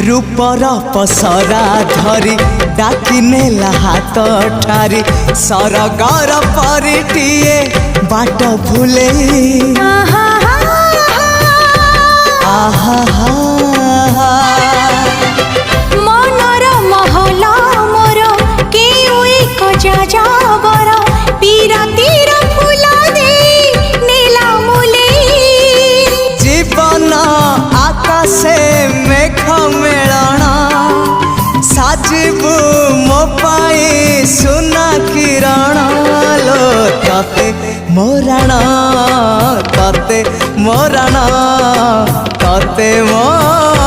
रूपर पसरा धरी डाकी नेला हाथ ठारी सरगर परिटिए बाट भूले मनर महला मोर केउ एक जाजावर पीरातीर फूल दे नीला मुले जीवन आकाशे मेघ मेलण साजिबु मो पाई सुना किरण लो तते मोरण तते मोरण तते मोरण।